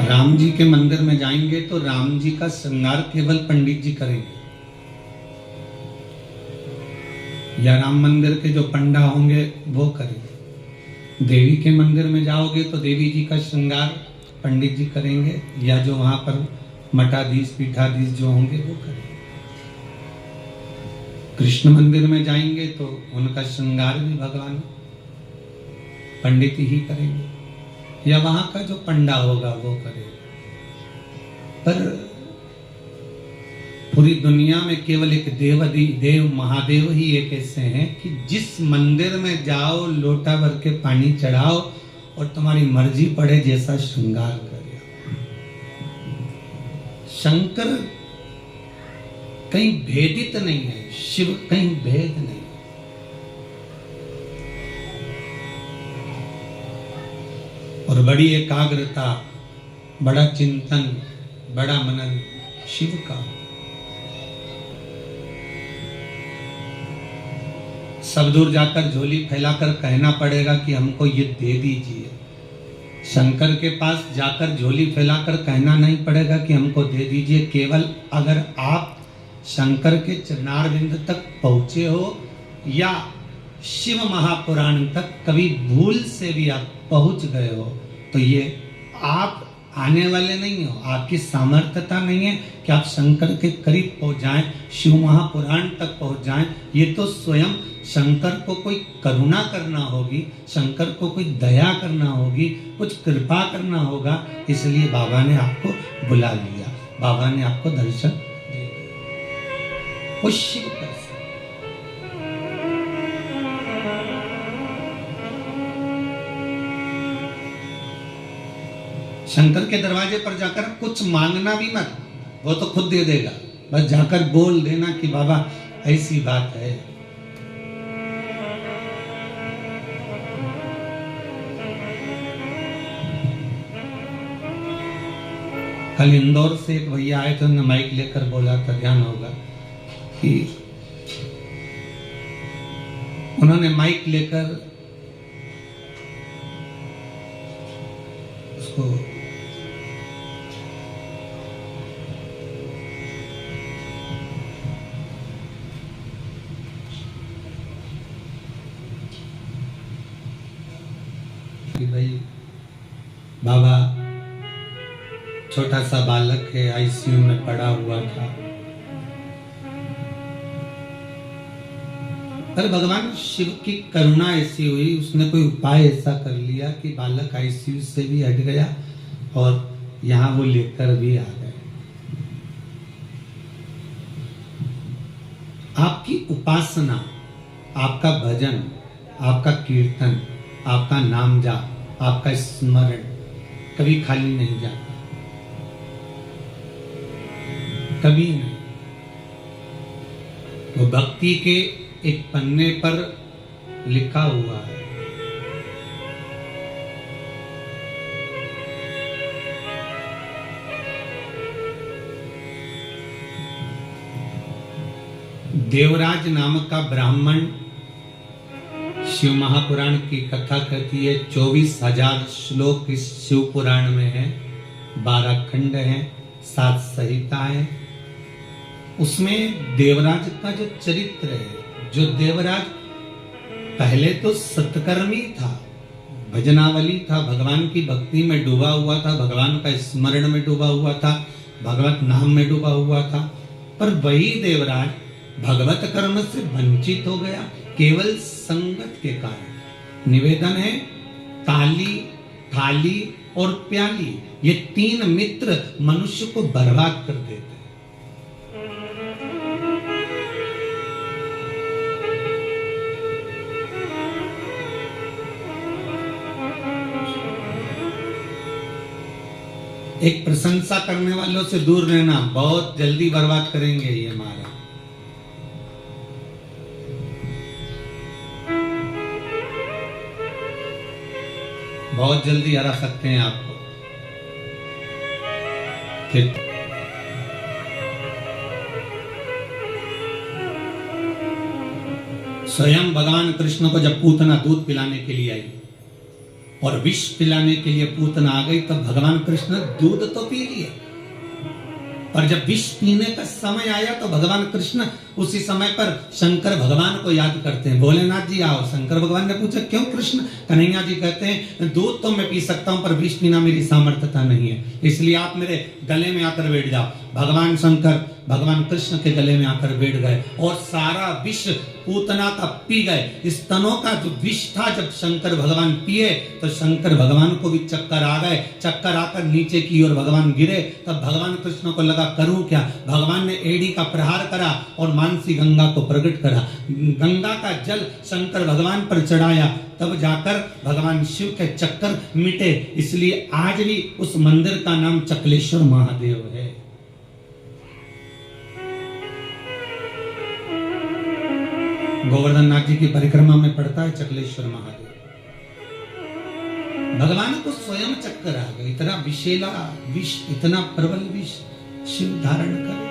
राम जी के मंदिर में जाएंगे तो राम जी का श्रृंगार केवल पंडित जी करेंगे, या राम मंदिर के जो पंडा होंगे वो करेंगे। देवी के मंदिर में जाओगे तो देवी जी का श्रृंगार पंडित जी करेंगे, या जो वहां पर मठाधीश पीठाधीश जो होंगे वो करेंगे। कृष्ण मंदिर में जाएंगे तो उनका श्रृंगार भी भगवान पंडित ही करेंगे, या वहां का जो पंडा होगा वो करेगा। पर पूरी दुनिया में केवल एक देव महादेव ही एक ऐसे हैं कि जिस मंदिर में जाओ लोटा भर के पानी चढ़ाओ और तुम्हारी मर्जी पड़े जैसा श्रृंगार करिए। शंकर कहीं भेदित नहीं है, शिव कहीं भेद नहीं। और बड़ी एकाग्रता, बड़ा चिंतन, बड़ा मनन शिव का। सब दूर जाकर झोली फैलाकर कहना पड़ेगा कि हमको ये दे दीजिए। शंकर के पास जाकर झोली फैलाकर कहना नहीं पड़ेगा कि हमको दे दीजिए। केवल अगर आप शंकर के चरणारविंद तक पहुंचे हो या शिव महापुराण तक कभी भूल से भी आप पहुंच गए हो तो ये आप आने वाले नहीं हो, आपकी सामर्थ्यता नहीं है कि आप शंकर के करीब पहुंच जाएं, शिव महापुराण तक पहुंच जाएं। ये तो स्वयं शंकर को कोई करुणा करना होगी, शंकर को कोई दया करना होगी, कुछ कृपा करना होगा। इसलिए बाबा ने आपको बुला लिया, बाबा ने आपको दर्शन दे दिया। वो शिव का शंकर के दरवाजे पर जाकर कुछ मांगना भी मत, वो तो खुद दे देगा। बस जाकर बोल देना कि बाबा ऐसी बात है। कल इंदौर से एक भैया आए थे, उन्होंने माइक लेकर बोला था, ध्यान होगा कि उन्होंने माइक लेकर उसको कि भाई बाबा छोटा सा बालक है, आईसीयू में पड़ा हुआ था, पर भगवान शिव की करुणा ऐसी हुई, उसने कोई उपाय ऐसा कर लिया कि बालक आईसीयू से भी हट गया और यहाँ वो लेकर भी आ गए। आपकी उपासना, आपका भजन, आपका कीर्तन, आपका नाम जाप, आपका स्मरण कभी खाली नहीं जाता, कभी नहीं। वो भक्ति के एक पन्ने पर लिखा हुआ है। देवराज नामक का ब्राह्मण शिव महापुराण की कथा कहती है। 24,000 श्लोक इस शिव पुराण में है, 12 खंड हैं, 7 संहिता है। उसमें देवराज का जो चरित्र है, जो देवराज पहले तो सत्कर्मी था, भजनावली था, भगवान की भक्ति में डूबा हुआ था, भगवान का स्मरण में डूबा हुआ था, भगवत नाम में डूबा हुआ था। पर वही देवराज भगवत कर्म से वंचित हो गया केवल संगत के कारण। निवेदन है, ताली, थाली और प्याली, ये 3 मित्र मनुष्य को बर्बाद कर देते हैं। एक प्रशंसा करने वालों से दूर रहना, बहुत जल्दी बर्बाद करेंगे ये हमारा। बहुत जल्दी हरा सकते हैं आपको। फिर स्वयं भगवान कृष्ण को जब पूतना दूध पिलाने के लिए आई और विष पिलाने के लिए पूतना आ गई, तब भगवान कृष्ण दूध तो पी लिए, और जब विष पीने का समय आया तो भगवान कृष्ण उसी समय पर शंकर भगवान को याद करते हैं। भोलेनाथ जी आओ। शंकर भगवान ने पूछा क्यों कृष्ण? कन्हैया जी कहते हैं दूध तो मैं पी सकता हूं पर विष पीना मेरी सामर्थ्यता नहीं है, इसलिए आप मेरे गले में आकर बैठ जाओ। भगवान शंकर भगवान कृष्ण के गले में आकर बैठ गए और सारा विष पूतना का पी गए। स्तनों का जो विष था जब शंकर भगवान पिए तो शंकर भगवान को भी चक्कर आ गए। चक्कर आकर नीचे की ओर भगवान गिरे। तब भगवान कृष्ण को लगा करूं क्या? भगवान ने एड़ी का प्रहार करा और मानसी गंगा को प्रकट करा। गंगा का जल शंकर भगवान पर चढ़ाया, तब जाकर भगवान शिव के चक्कर मिटे। इसलिए आज भी उस मंदिर का नाम चकलेश्वर महादेव है। गोवर्धन नाथ जी की परिक्रमा में पड़ता है चकलेश्वर महादेव। भगवान को स्वयं चक्कर आ गया। इतना विषैला विष, इतना प्रबल विष शिव धारण कर